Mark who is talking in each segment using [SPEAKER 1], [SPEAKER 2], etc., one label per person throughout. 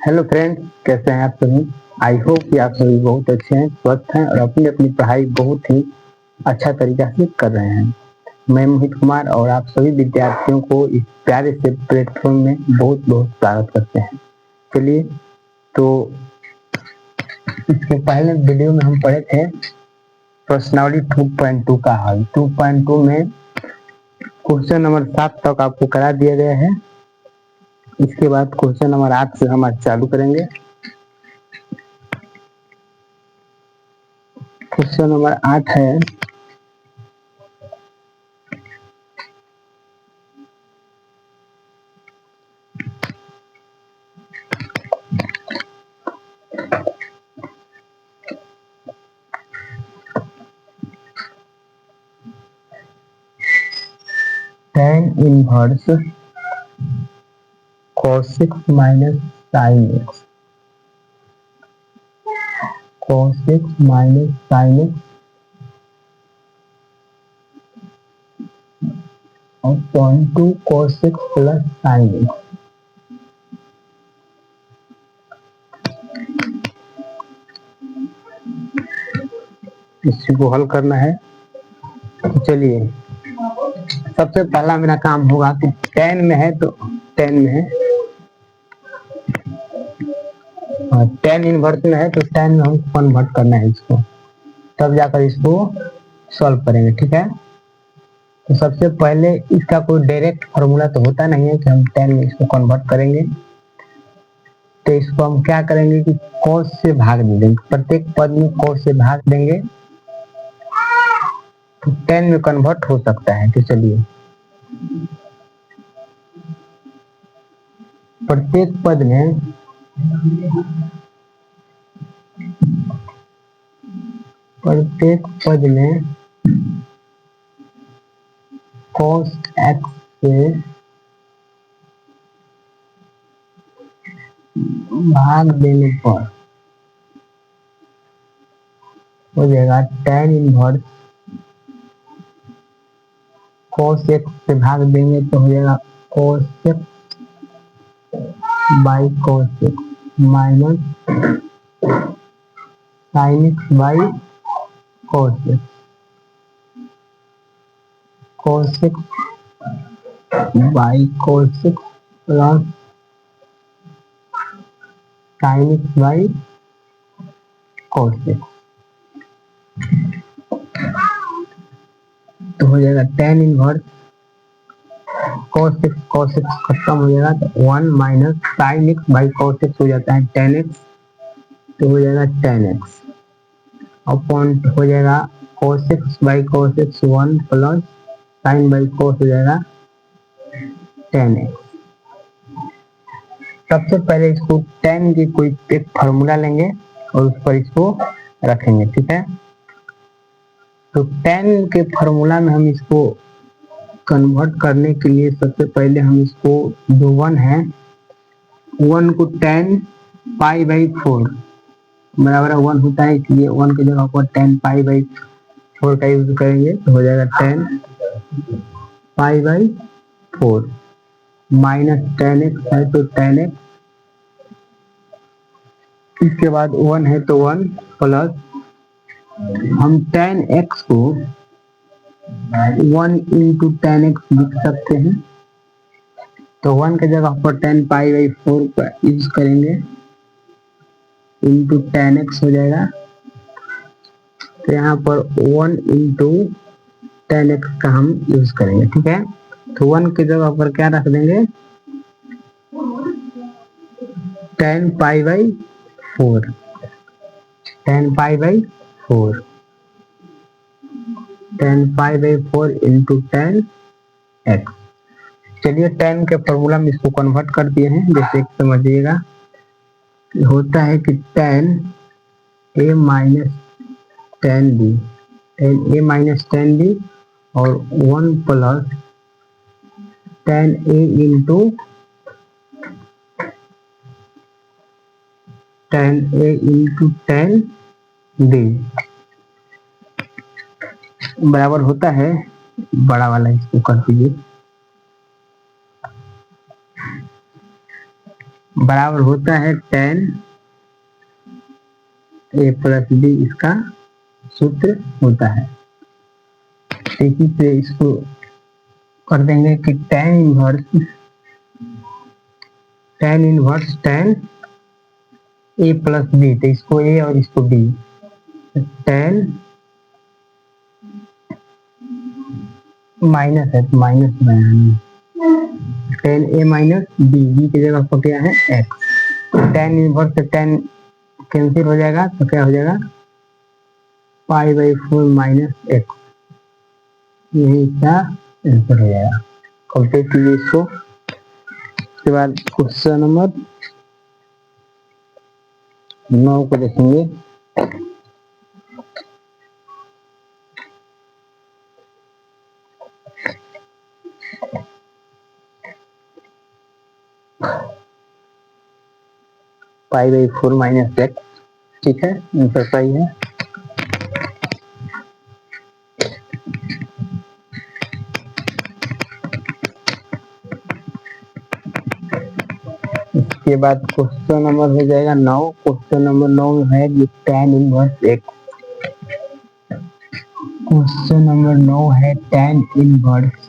[SPEAKER 1] Hello friends, कैसे हैं आप सभी। आई होप कि आप सभी बहुत अच्छे हैं, स्वस्थ हैं और अपनी अपनी पढ़ाई बहुत ही अच्छा तरीका से कर रहे हैं। मैं मोहित कुमार और आप सभी विद्यार्थियों को इस प्यारे से प्लेटफॉर्म में बहुत बहुत स्वागत करते हैं। चलिए, तो इसके पहले वीडियो में हम पढ़े थे प्रश्नावली 2.2 का हल। 2.2 में क्वेश्चन नंबर 7 तक आपको करा दिया गया है। इसके बाद क्वेश्चन नंबर 8 से हम आज चालू करेंगे। क्वेश्चन नंबर 8 है, tan inverse cos x minus sin x, cos x minus sin x और 0.2 cos x plus sin x। इसी को हल करना है। तो चलिए, सबसे पहला मेरा काम होगा कि tan में है तो tan में है, और tan इनवर्स में है तो tan में हमको कन्वर्ट करना है इसको, तब जाकर इसको सॉल्व करेंगे। ठीक है, तो सबसे पहले इसका कोई डायरेक्ट फार्मूला तो होता नहीं है कि हम tan में इसको कन्वर्ट करेंगे। तो इसको हम क्या करेंगे कि cos से भाग दे देंगे, प्रत्येक पद में cos से भाग देंगे तो tan में कन्वर्ट हो सकता है। तो चलिए, प्रत्येक पद में cos x से भाग देने पर हो जाएगा tan इनवर्स cos x से भाग देंगे तो हो जाएगा cos x by cos x minus sin x by cos x, cos x by cos x plus sin x by cos x। तो हो जाएगा tan इनवर्स cos x खत्म हो जाएगा तो 1 minus sin x by cos x हो जाता है tan x, तो हो जाएगा tan x अपॉन हो जाएगा cos x by cos x 1 plus sin by cos हो जाएगा tan x। सबसे पहले इसको tan की कोई एक फार्मूला लेंगे और उस पर इसको रखेंगे। ठीक है, तो tan के फार्मूला में हम इसको कन्वर्ट करने के लिए सबसे पहले हम इसको जो 1 है 1 को tan पाई बाई 4 बराबर 1 होता है, इसलिए 1 की जगह पर tan पाई बाई 4 का यूज करेंगे तो हो जाएगा tan pi by 4 minus tan x है तो tan x, इसके बाद 1 है तो 1 प्लस हम tan x को 1 इंटू tan x लिख सकते हैं, तो 1 के जगह पर tan पाई बाई 4 का यूज करेंगे इंटू tan x हो जाएगा, तो यहाँ पर 1 इंटू tan x का हम यूज करेंगे। ठीक है, तो 1 की जगह पर क्या रख देंगे tan pi by 4, tan pi by 4, tan pi by 4 into tan x। चलिए, tan के फॉर्मूला में इसको कन्वर्ट कर दिए हैं। जैसे समझिएगा, होता है कि tan a minus tan b, tan a minus tan b और 1 plus tan a into tan a into tan b बराबर होता है, बड़ा वाला इसको कर दीजिए, बराबर होता है tan a प्लस बी, इसका सूत्र होता है। इसी से इसको कर देंगे कि tan inverse tan a plus B, तो इसको a और इसको b, tan माइनस है तो माइनस बनाना, tan a माइनस बी की जगह पर क्या है x, tan इनवर्स से tan कैंसिल हो जाएगा तो क्या हो जाएगा π/4 माइनस x, यही इसका आंसर हो जाएगा। कंप्लीट कीजिए इसको। उसके बाद क्वेश्चन नंबर 9 को देखेंगे। π/4 माइनस x, ठीक है, आंसर सही है। इसके बाद क्वेश्चन नंबर हो जाएगा 9। क्वेश्चन नंबर 9 है कि tan inverse x। Question number 9 है tan inverse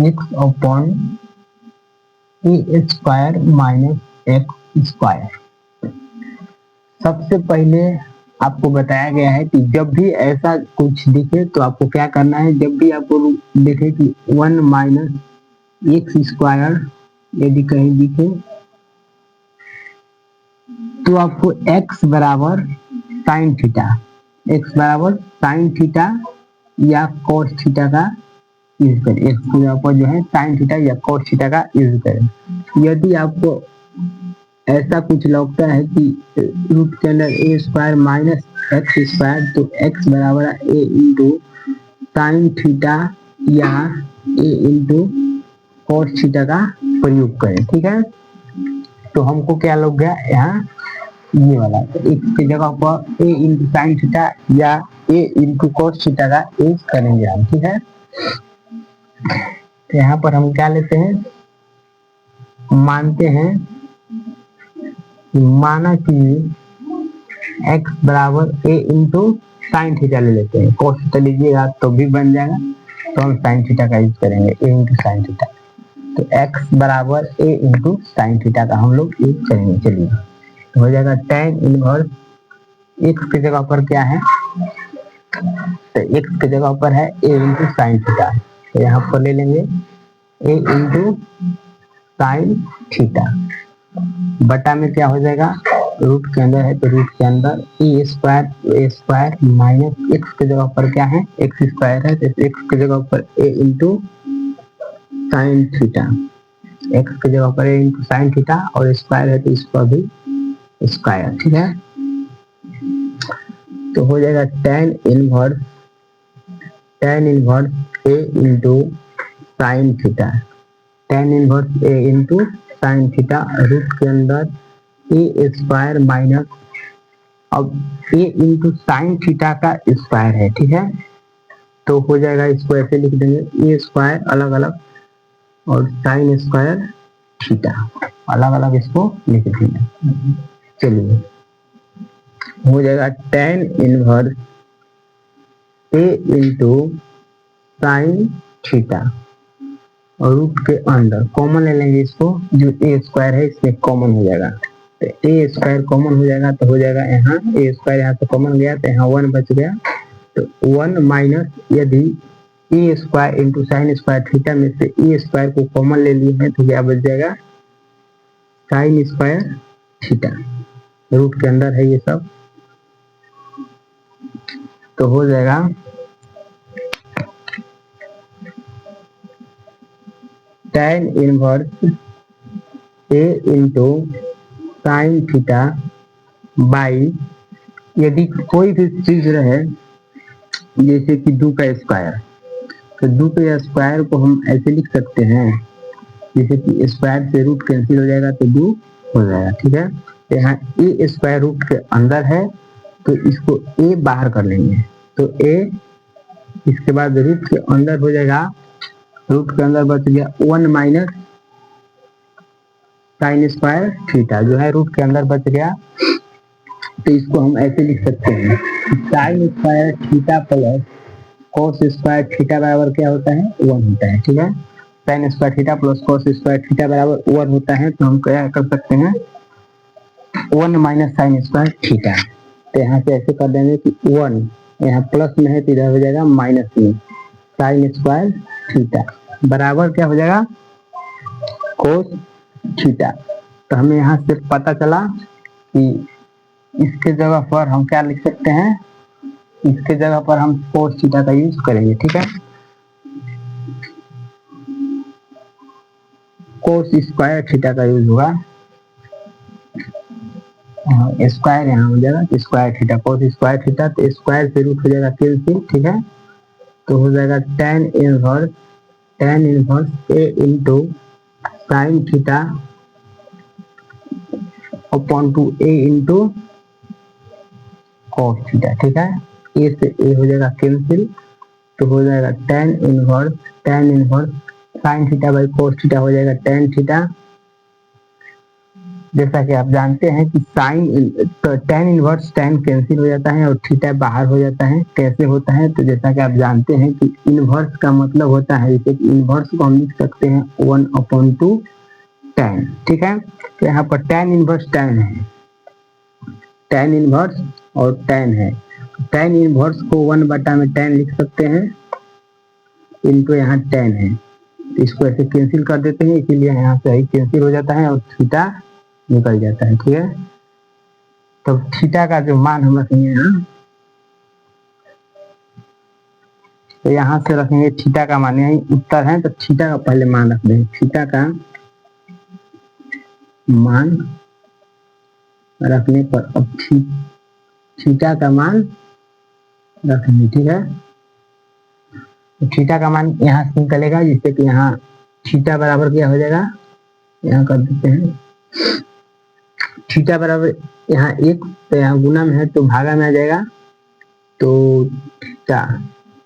[SPEAKER 1] x upon a square minus x square. सबसे पहले आपको बताया गया है कि जब भी ऐसा कुछ दिखे तो आपको क्या करना है, जब भी आपको दिखे कि 1 माइनस एक्स स्क्वायर यदि कहीं दिखे तो आपको x बराबर साइन थीटा, x बराबर साइन थीटा या कोस थीटा का यूज करें। x की जगह पर जो है साइन थीटा या कोस थीटा का यूज करें। यदि आपको ऐसा कुछ लगता है कि रूट के अंदर a square minus x square, तो x बराबर a इंटू साइन थीटा या a इंटू कोस थीटा का प्रयोग करें, ठीक है। तो हमको क्या लग गया यहाँ ये वाला, तो x की जगह पर a इंटू साइन थीटा या a इंटू कोस थीटा का यूज करेंगे हम, ठीक है। तो यहाँ पर हम क्या लेते हैं, मानते हैं, माना कि x बराबर a इंटू साइन थीटा ले लेते हैं, कोस थीटा लीजिएगा तो भी बन जाएगा, तो हम साइन थीटा का यूज करेंगे, a इंटू साइन थीटा। तो x बराबर a इंटू साइन थीटा का हम लोग यूज करेंगे। चलिए तो हो जाएगा tan इनवर्स x की जगह पर क्या है, तो x की जगह पर है a इंटू साइन थीटा, तो यहाँ पर ले लेंगे a इंटू साइन थीटा, बटा में क्या हो जाएगा, रूट के अंदर है तो रूट के अंदर a स्क्वायर माइनस एक्स की जगह पर क्या है एक्स स्क्वायर है, तो एक्स की जगह पर a into sine theta, x की जगह पर a इंटू साइन थीटा और स्क्वायर है तो इसका भी स्क्वायर, ठीक है। तो हो जाएगा tan inverse a into sine theta, tan inverse a into sine theta, root के अंदर a स्क्वायर माइनस, अब a इंटू साइन थीटा का स्क्वायर है, ठीक है। तो हो जाएगा, इसको ऐसे लिख देंगे a स्क्वायर अलग अलग और साइन स्क्वायर थीटा अलग अलग, इसको लिख देंगे। चलिए हो जाएगा tan inverse a into sine theta और रूट के अंदर कॉमन ले लेंगे इसको, जो a स्क्वायर है इसमें कॉमन हो जाएगा, तो a स्क्वायर कॉमन हो जाएगा, तो हो जाएगा यहाँ a स्क्वायर यहाँ से कॉमन गया तो यहाँ 1 बच गया, तो 1 माइनस, यदि a square into sine square theta में से a स्क्वायर को कॉमन ले लिए हैं तो क्या बच जाएगा साइन स्क्वायर थीटा, रूट के अंदर है ये सब, तो हो जाएगा tan inverse a into sine theta by, यदि कोई भी चीज रहे जैसे कि 2 का स्क्वायर, तो 2 के स्क्वायर को हम ऐसे लिख सकते हैं, जैसे कि स्क्वायर से रूट कैंसिल हो जाएगा तो 2 हो जाएगा, ठीक है। यहाँ a स्क्वायर रूट के अंदर है तो इसको a बाहर कर लेंगे, तो a, इसके बाद रूट के अंदर हो जाएगा, रूट के अंदर बच गया 1 माइनस साइन स्क्वायर थीटा जो है रूट के अंदर बच गया, तो इसको हम ऐसे लिख सकते हैं sine square theta plus cos square theta बराबर क्या होता है 1 होता है। ठीक है, sine square theta plus cos square theta बराबर 1 होता है, तो हम क्या कर सकते हैं 1 माइनस साइन स्क्वायर थीटा। तो यहाँ से ऐसे कर देंगे कि 1 यहाँ प्लस में है तो इधर हो जाएगा माइनस में साइन स्क्वायर थीटा बराबर क्या हो जाएगा कोस थीटा। तो हमें यहाँ से पता चला कि इसके जगह पर हम क्या लिख सकते हैं, इसके जगह पर हम कोस थीटा का यूज करेंगे। ठीक है, कोस स्क्वायर थीटा का यूज होगा, स्क्वायर यहाँ हो जाएगा square theta cos square theta, तो स्क्वायर से रूट हो जाएगा कैंसिल। ठीक है, तो हो जाएगा tan inverse a into sine theta upon two a into cos theta. ठीक है, a से a हो जाएगा कैंसिल, तो हो जाएगा tan inverse sine theta by cos theta हो जाएगा tan थीटा। जैसा कि आप जानते हैं कि साइन तो tan इनवर्स tan कैंसिल हो जाता है और थीटा बाहर हो जाता है। कैसे होता है, तो जैसा कि आप जानते हैं कि इनवर्स का मतलब होता है, जैसे कि इनवर्स को हम लिख सकते हैं 1/2 tan। ठीक है, तो यहाँ पर tan इनवर्स tan है, tan इनवर्स और tan है, tan इनवर्स को 1/में tan लिख सकते हैं इनटू यहाँ tan है, इसको ऐसे कैंसिल कर देते हैं, इसीलिए यहाँ से कैंसिल हो जाता है और थीटा निकल जाता है। ठीक है, तो थीटा का जो मान हम रखेंगे यहाँ, तो यहाँ से रखेंगे थीटा का मान, यही उत्तर है तो थीटा का पहले मान रख देंगे, थीटा का मान रखने पर अब थीटा का मान रखेंगे। ठीक है, तो थीटा का मान यहाँ से निकलेगा, जिससे कि यहाँ थीटा बराबर क्या हो जाएगा, यहाँ कर देते हैं थीटा बराबर यहाँ 1, तो यहाँ गुना में है तो भागा में आ जाएगा, तो थीटा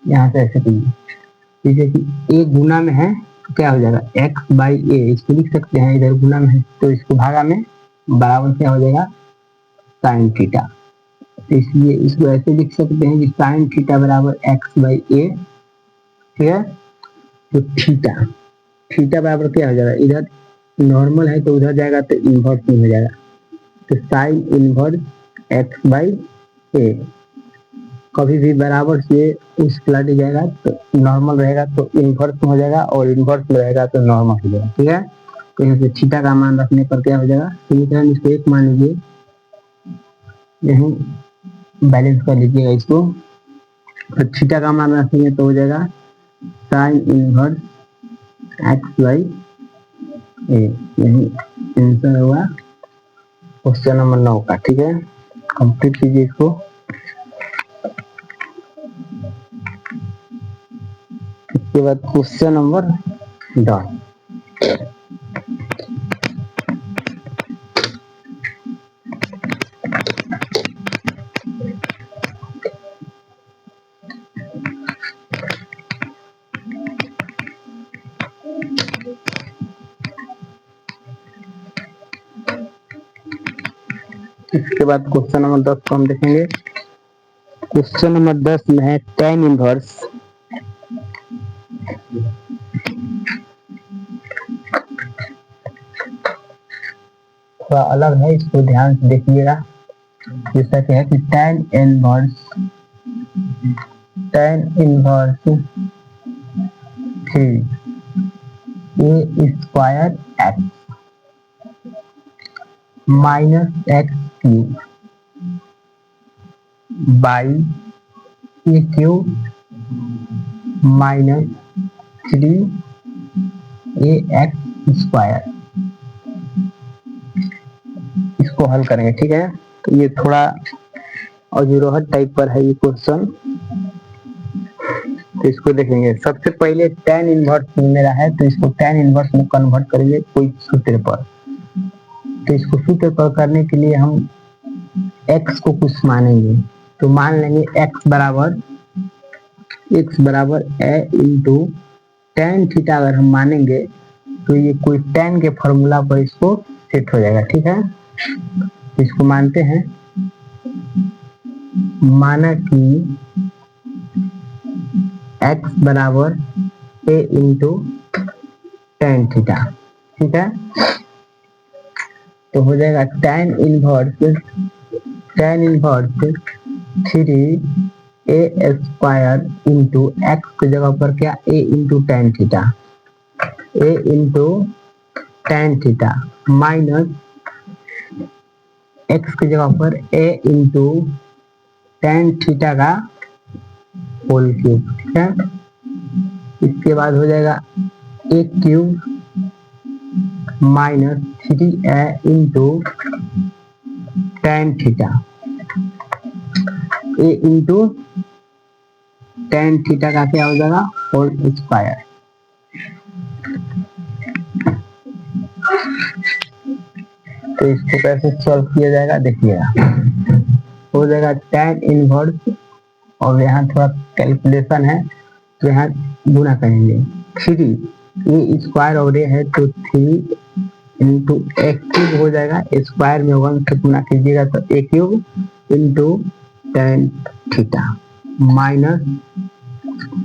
[SPEAKER 1] यहाँ से ऐसे करिए, जैसे कि 1 गुना में है तो क्या हो जाएगा x बाई ए, इसको लिख सकते हैं, इधर गुना में है तो इसको भागा में बराबर क्या हो जाएगा साइन थीटा, तो इसलिए इसको ऐसे लिख सकते हैं कि साइन थीटा बराबर x बाई ए। ठीक है, तो थीटा बराबर क्या हो जाएगा, इधर नॉर्मल है तो उधर जाएगा तो इनवर्स में हो जाएगा, तो साइन इनवर्स x बाई ए, कभी भी बराबर से उस पलट जाएगा तो नॉर्मल रहेगा तो इनवर्स में हो जाएगा और इनवर्स में रहेगा तो नॉर्मल हो जाएगा। ठीक है, तो यहाँ से थीटा का मान रखने पर क्या हो जाएगा, समीकरण इसको 1 मान लीजिए, यहीं बैलेंस कर लीजिएगा इसको, तो थीटा का मान रखेंगे तो हो जाएगा साइन इनवर्स x बाई ए, यही आंसर होगा क्वेश्चन नंबर 9 का। ठीक है, कंप्लीट कीजिए इसको। इसके बाद क्वेश्चन नंबर 10, इसके बाद क्वेश्चन नंबर 10 को हम देखेंगे। क्वेश्चन नंबर 10 में है tan इनवर्स थोड़ा अलग है, इसको ध्यान से देखिएगा। जैसा कि है कि tan inverse 3 a square x minus x cube by A cube minus 3 square, इसको हल करेंगे। ठीक है, तो ये थोड़ा अजूरोहट टाइप पर है ये क्वेश्चन, तो इसको देखेंगे। सबसे पहले tan इनवर्स मेरा है तो इसको tan इनवर्स में कन्वर्ट करेंगे कोई सूत्र पर, तो इसको सूत्र पर करने के लिए हम x को कुछ मानेंगे, तो मान लेंगे x बराबर a इंटू tan थीटा। अगर हम मानेंगे तो ये कोई tan के फॉर्मूला पर इसको सेट हो जाएगा। ठीक है, इसको मानते हैं, माना कि x बराबर a इंटू टेन थीटा। ठीक है, तो हो जाएगा tan inverse 3a square into x की जगह पर क्या a into tan theta, a into tan theta minus x की जगह पर a इंटू टेन थीटा का होल क्यूब। ठीक है, इसके बाद हो जाएगा a cube minus 3a into tan theta, a into tan theta का क्या हो जाएगा होल स्क्वायर। तो इसको कैसे सॉल्व किया जाएगा देखिएगा, हो जाएगा tan इनवर्स और यहाँ थोड़ा कैलकुलेशन है तो यहाँ गुना करेंगे, 3 ए स्क्वायर और ए है तो 3 इंटू ए क्यूब हो जाएगा, स्क्वायर में 1 से गुना कीजिएगा तो a cube into tan theta minus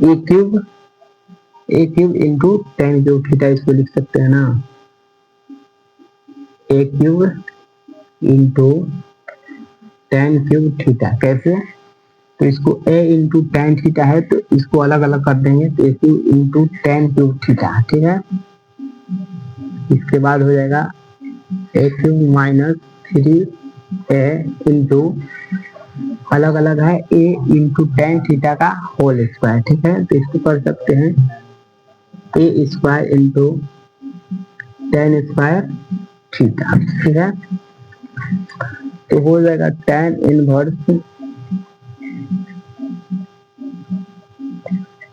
[SPEAKER 1] a cube into tan cube theta, इसको लिख सकते हैं ना, a cube into tan cube theta. कैसे, तो इसको a इंटू टेन थीटा है तो इसको अलग अलग कर देंगे तो a cube into tan cube theta. ठीक है, इसके बाद हो जाएगा ए क्यूब माइनस 3a इंटू अलग अलग है a इंटू टेन थीटा का होल स्क्वायर। ठीक है, तो इसको कर सकते हैं a square into tan square theta. ठीक है, तो हो जाएगा tan inverse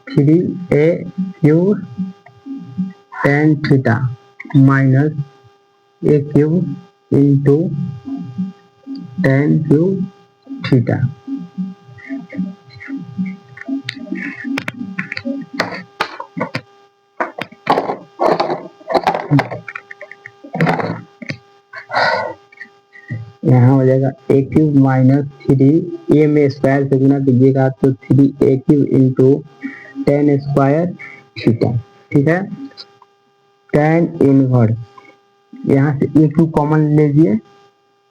[SPEAKER 1] 3a cube ten theta minus a cube into tan cube theta. यहाँ हो जाएगा ए क्यूब माइनस 3 ए में स्क्वायर से गुना कीजिएगा तो 3a cube into tan square theta. ठीक है, tan इनवर्स यहाँ से ए क्यूब कॉमन लीजिए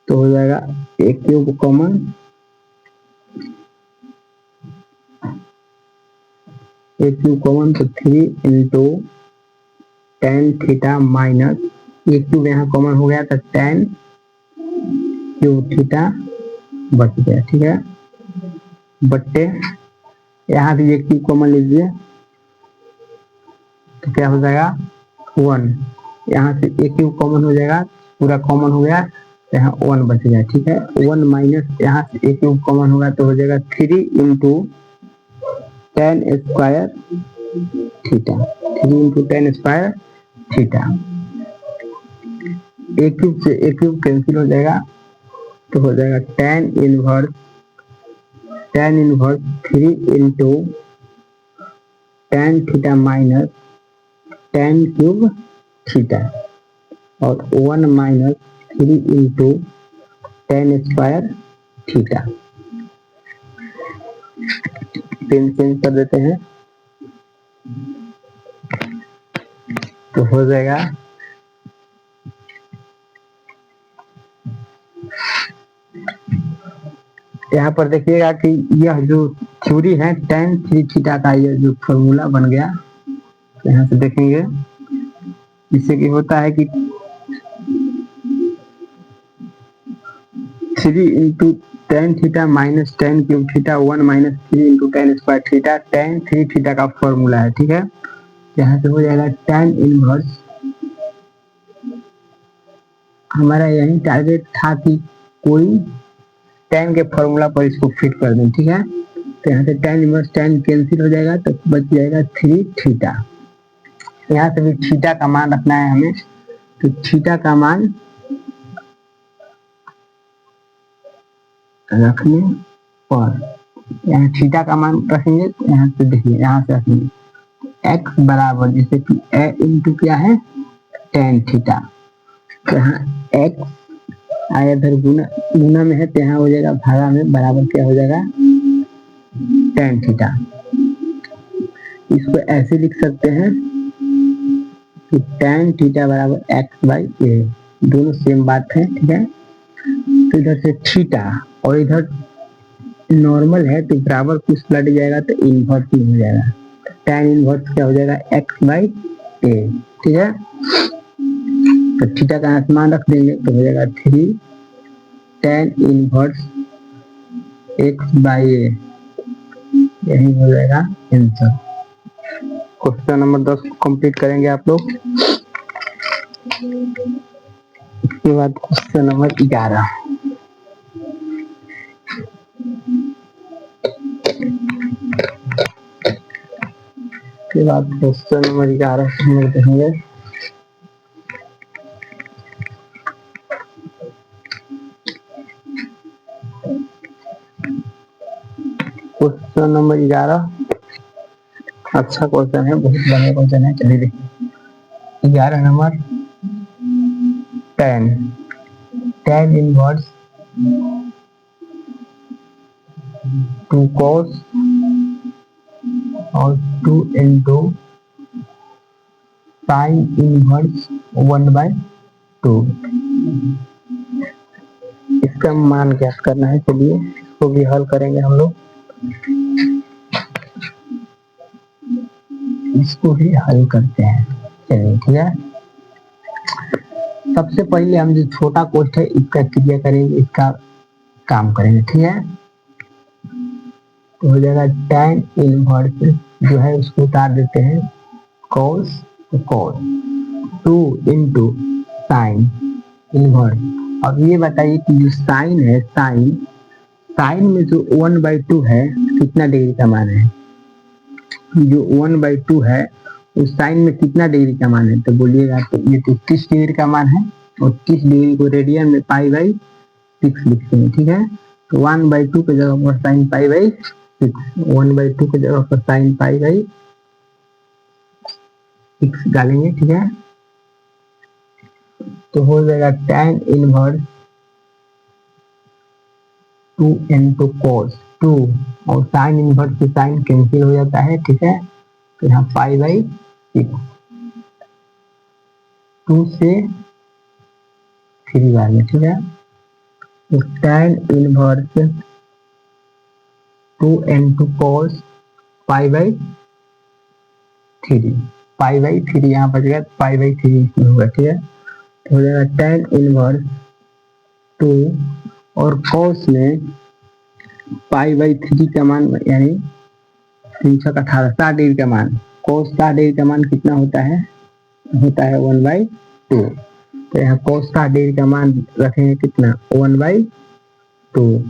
[SPEAKER 1] तो हो जाएगा ए क्यूब कॉमन तो 3 into tan theta minus a cube यहाँ कॉमन हो गया तो टेन क्यूब थीटा बच गया। ठीक है, बट्टे यहाँ भी एक क्यूब कॉमन लीजिए तो क्या हो जाएगा 1, यहाँ से एक क्यूब कॉमन हो जाएगा, पूरा कॉमन हो गया तो यहाँ 1 बच गया। ठीक है, 1 माइनस यहाँ से एक क्यूब कॉमन होगा तो हो जाएगा 3 into tan square theta, 3 into tan square theta. एक क्यूब से एक क्यूब कैंसिल हो जाएगा तो हो जाएगा tan inverse 3 into tan theta minus tan cube theta और 1 minus 3 into tan square theta. Pen change कर देते हैं तो हो जाएगा यहाँ पर देखिएगा कि यह जो थ्योरी है tan 3 थीटा का यह जो फॉर्मूला बन गया, तो यहाँ से देखेंगे इससे कि होता है कि 3 into tan theta minus tan cube theta 1 minus 3 into tan square theta tan 3 theta का फॉर्मूला है। ठीक है, यहाँ से हो जाएगा tan इनवर्स, हमारा यही टारगेट था कि कोई tan के फॉर्मूला पर इसको फिट कर दें। ठीक है, तो यहाँ से tan इनवर्स tan कैंसिल हो जाएगा तो बच जाएगा 3 थीटा। यहाँ से भी थीटा का मान रखना है हमें, तो थीटा का मान रखने पर यहाँ थीटा का मान रखेंगे तो यहाँ से देखिए, यहाँ से रखेंगे x बराबर जैसे कि a इंटू क्या है tan थीटा, तो यहाँ एक्स आया इधर गुना गुना में है तो यहाँ हो जाएगा भागा में बराबर क्या हो जाएगा tan थीटा। इसको ऐसे लिख सकते हैं कि tan थीटा बराबर एक्स बाई ए, दोनों सेम बात है, ठीक है। तो इधर से थीटा और इधर नॉर्मल है तो बराबर कुछ लट जाएगा तो इन्वर्स में हो जाएगा, tan इन्वर्स क्या हो जाएगा एक्स बाई ए, ठीक है। तो थीटा का आसमान रख देंगे तो हो जाएगा 3 tan इनवर्स एक्स बाई ए, यही हो जाएगा आंसर। क्वेश्चन नंबर 10 कंप्लीट करेंगे आप लोग। इसके बाद क्वेश्चन नंबर 11। इसके बाद क्वेश्चन नंबर 11 हम लोग देखेंगे। क्वेश्चन नंबर 11 अच्छा क्वेश्चन है, बहुत बढ़िया क्वेश्चन है। चलिए देखिए 11 नंबर tan इनवर्स 2 cos और 2 into sin इनवर्स 1/2, इसका मान ज्ञात करना है। चलिए इसको भी हल करेंगे हम लोग, इसको भी हल करते हैं। चलिए ठीक है, सबसे पहले हम जो छोटा कोष्ठ है इसका क्रिया करेंगे, इसका काम करेंगे, ठीक है। तो हो जाएगा tan इनवर्स जो है उसको उतार देते हैं cos 2 into sin इनवर्स। अब ये बताइए कि जो साइन है, साइन में जो 1/2 है कितना डिग्री का मान है, जो 1/2 है उस साइन में कितना डिग्री का मान है, तो बोलिएगा। तो ये तो 30 डिग्री का मान है और 30 डिग्री को रेडियन में π/6 लिखते हैं, ठीक है। तो 1/2 की जगह पर साइन π/6, 1/2 की जगह पर साइन π/6 डालेंगे, ठीक है। तो हो जाएगा tan इनवर्स 2 into cos 2 और साइन इनवर्स से साइन कैंसिल हो जाता है, ठीक है। तो यहाँ π/6 2 से 3 बार में, ठीक है। तो tan इनवर्स 2 into cos π/3 यहाँ बचेगा, π/3 इसमें होगा, ठीक है। तो हो जाएगा tan इनवर्स 2 और cos में π/3 का मान यानी 318 60 डिग्री का मान, cos 60 डिग्री का मान कितना होता है 1/2। तो यहाँ cos 60 डिग्री का मान रखेंगे कितना 1/2, तो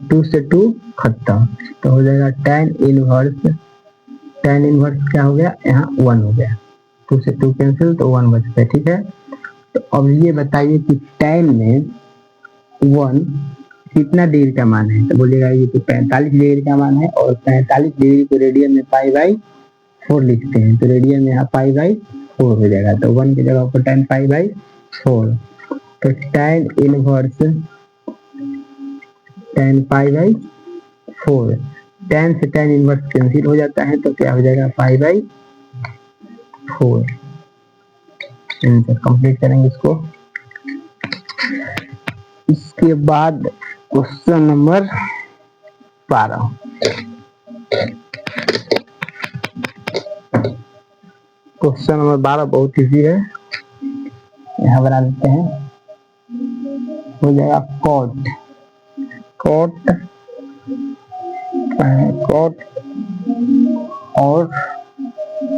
[SPEAKER 1] 2 से 2 खत्म, तो हो जाएगा tan इनवर्स क्या हो गया यहाँ 1 हो गया, 2 से 2 कैंसिल तो 1 बचता है, ठीक है। तो अब ये बताइए कि tan में 1 कितना डिग्री का मान है, तो बोलिएगा ये तो 45 डिग्री का मान है और 45 डिग्री को रेडियन में π/4 लिखते हैं, तो रेडियन में यहाँ π/4 हो जाएगा, तो 1 की जगह पर tan π/4। तो tan इनवर्स tan π/4, tan से tan इनवर्स कैंसिल हो जाता है तो क्या हो जाएगा π/4। आंसर कंप्लीट करेंगे इसको। इसके बाद क्वेश्चन नंबर 12। क्वेश्चन नंबर 12 बहुत इजी है, यहाँ बना देते हैं। हो जाएगा cot और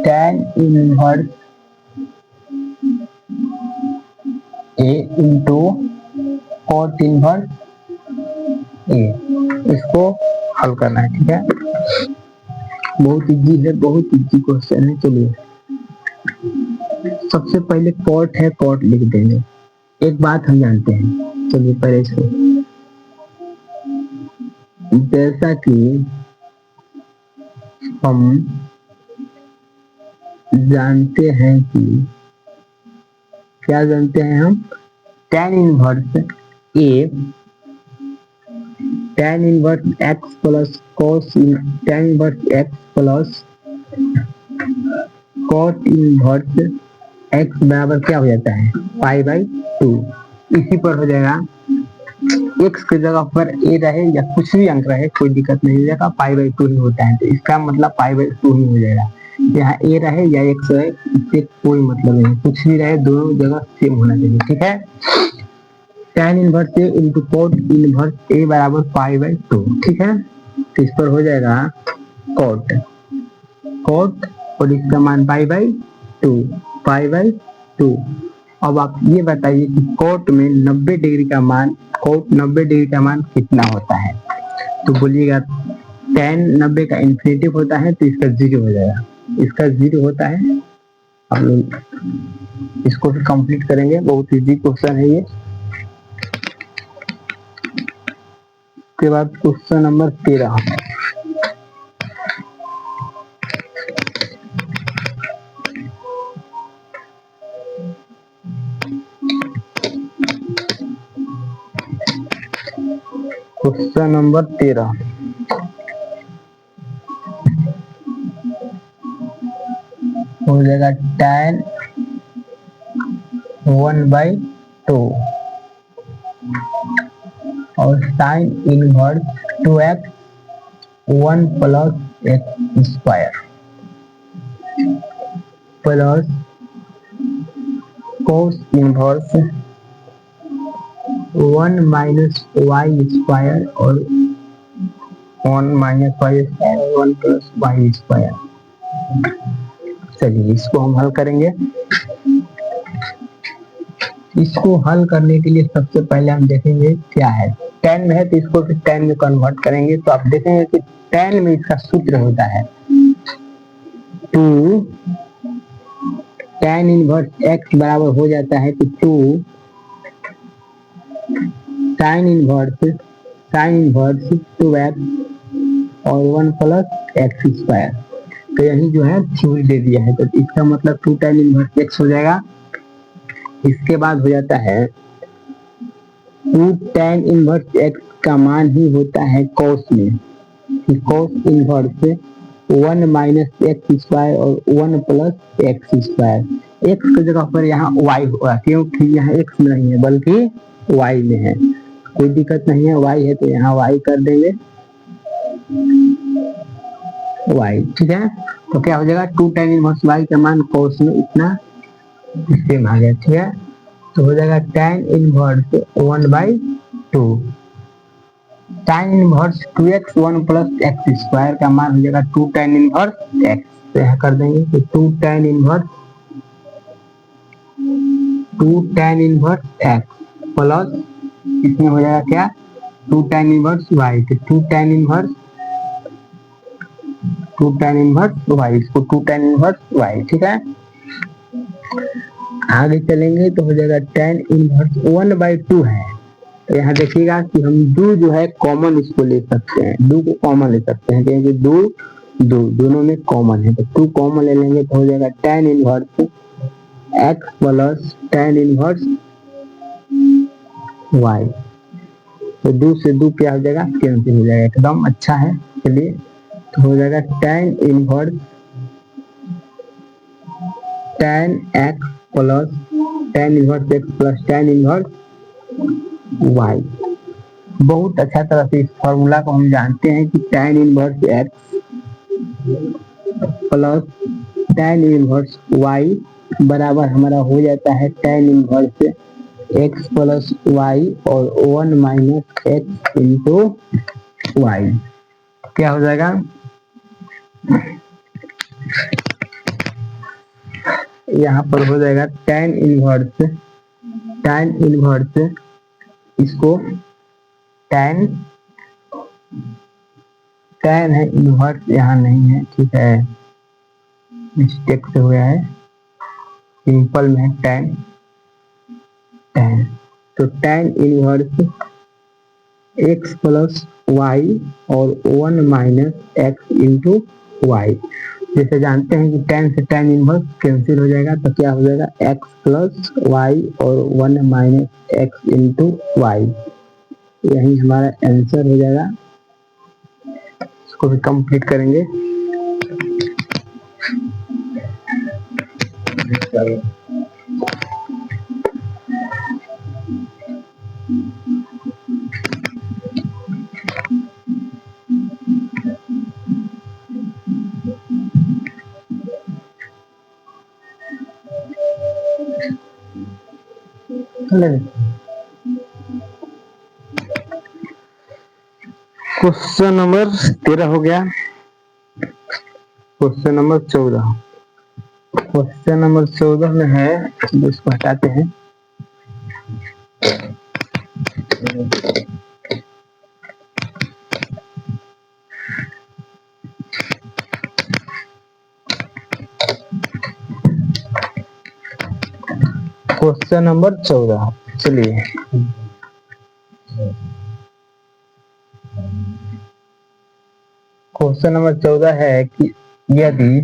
[SPEAKER 1] tan inverse a into cot inverse a, इसको हल करना है, ठीक है। बहुत इजी है, बहुत इजी क्वेश्चन है। चलिए सबसे पहले cot है, cot लिख देंगे। एक बात हम जानते हैं, चलिए पहले इसको, जैसा कि हम जानते हैं कि क्या जानते हैं हम tan इनवर्स ए tan inverse x plus cos tan inverse x plus cot inverse x बराबर क्या हो जाता है पाई बाई 2। इसी पर हो जाएगा एक्स की जगह पर ए रहे या कुछ भी अंक रहे कोई दिक्कत नहीं हो जाएगा, पाई बाई 2 ही होता है, तो इसका मतलब पाई बाई 2 ही हो जाएगा। यहाँ ए रहे या एक्स रहे इससे कोई मतलब नहीं, कुछ भी रहे दोनों जगह सेम होना चाहिए, ठीक है। tan इनवर्स ए इंटू कॉट इनवर्स ए बराबर पाई बाई 2, ठीक है। तो इस पर हो जाएगा कॉट कॉट और इसका मान पाई बाई 2 पाई बाई 2। अब आप ये बताइए कि कोट में 90 डिग्री का मान कितना होता है, तो बोलिएगा tan 90 का इन्फिनेटिव होता है तो इसका 0 हो जाएगा, इसका 0 होता है। हम लोग इसको भी कंप्लीट करेंगे, बहुत इजी क्वेश्चन है ये। उसके बाद क्वेश्चन नंबर 13, क्वेश्चन नंबर 13 हो जाएगा tan 1/2 और sin inverse 2x 1 plus X square plus cos inverse 1 minus Y square और 1 माइनस वाई स्क्वायर और 1 प्लस वाई स्क्वायर। चलिए इसको हम हल करेंगे। इसको हल करने के लिए सबसे पहले हम देखेंगे क्या है, tan में है तो इसको फिर tan में कन्वर्ट करेंगे, तो आप देखेंगे कि tan में इसका सूत्र होता है 2 tan इनवर्स x बराबर हो जाता है कि 2 sin इनवर्स 2x और 1 प्लस एक्स स्क्वायर। तो यही जो है थ्योरी दे दिया है, तो इसका मतलब 2 tan इनवर्स x हो जाएगा। इसके बाद हो जाता है 2 tan इनवर्स x का मान ही होता है cos में, cos inverse 1 minus x square और 1 प्लस एक्स स्क्वायर। एक्स की जगह पर यहाँ y होगा क्योंकि यहाँ x में नहीं है बल्कि y में है, कोई दिक्कत नहीं है, y है तो यहाँ y कर देंगे y, ठीक है। तो क्या हो जाएगा 2 tan इनवर्स y का मान cos में इतना सेम आ गया, ठीक है। तो हो जाएगा tan inverse 1/2 tan inverse 2x 1 plus X square का मान हो जाएगा 2 tan इनवर्स x, तो यहाँ कर देंगे तो 2 tan इनवर्स x प्लस इसमें हो जाएगा क्या 2 tan इनवर्स y, तो 2 tan इनवर्स y, इसको 2 tan इनवर्स y, ठीक है। आगे चलेंगे तो हो जाएगा tan इनवर्स 1/2 है, तो यहाँ देखिएगा कि हम 2 जो है कॉमन इसको ले सकते हैं, 2 को कॉमन ले सकते हैं क्योंकि 2 दोनों में कॉमन है, तो 2 कॉमन ले लेंगे तो हो जाएगा tan inverse x plus tan inverse y, तो 2 से 2 क्या हो जाएगा कैंसिल हो जाएगा, एकदम अच्छा है। चलिए तो हो जाएगा tan inverse x plus tan inverse y। बहुत अच्छा तरह से इस फॉर्मूला को हम जानते हैं कि tan inverse x plus tan inverse y बराबर हमारा हो जाता है tan inverse x plus y और 1 माइनस एक्स इंटू वाई। क्या हो जाएगा यहाँ पर हो जाएगा tan इनवर्स इसको tan है, इनवर्स यहाँ नहीं है, ठीक है, मिस्टेक से हो गया है, सिंपल में है tan, तो tan inverse x plus y और 1 माइनस एक्स इंटू वाई। जैसे जानते हैं कि tan से tan इनवर्स कैंसिल हो जाएगा, तो क्या हो जाएगा x प्लस वाई और 1 माइनस एक्स इंटू वाई, यही हमारा आंसर हो जाएगा। इसको भी कंप्लीट करेंगे। क्वेश्चन नंबर 13 हो गया। क्वेश्चन नंबर 14, क्वेश्चन नंबर 14 में है, इसको हटाते हैं। क्वेश्चन नंबर 14, चलिए क्वेश्चन नंबर 14 है कि यदि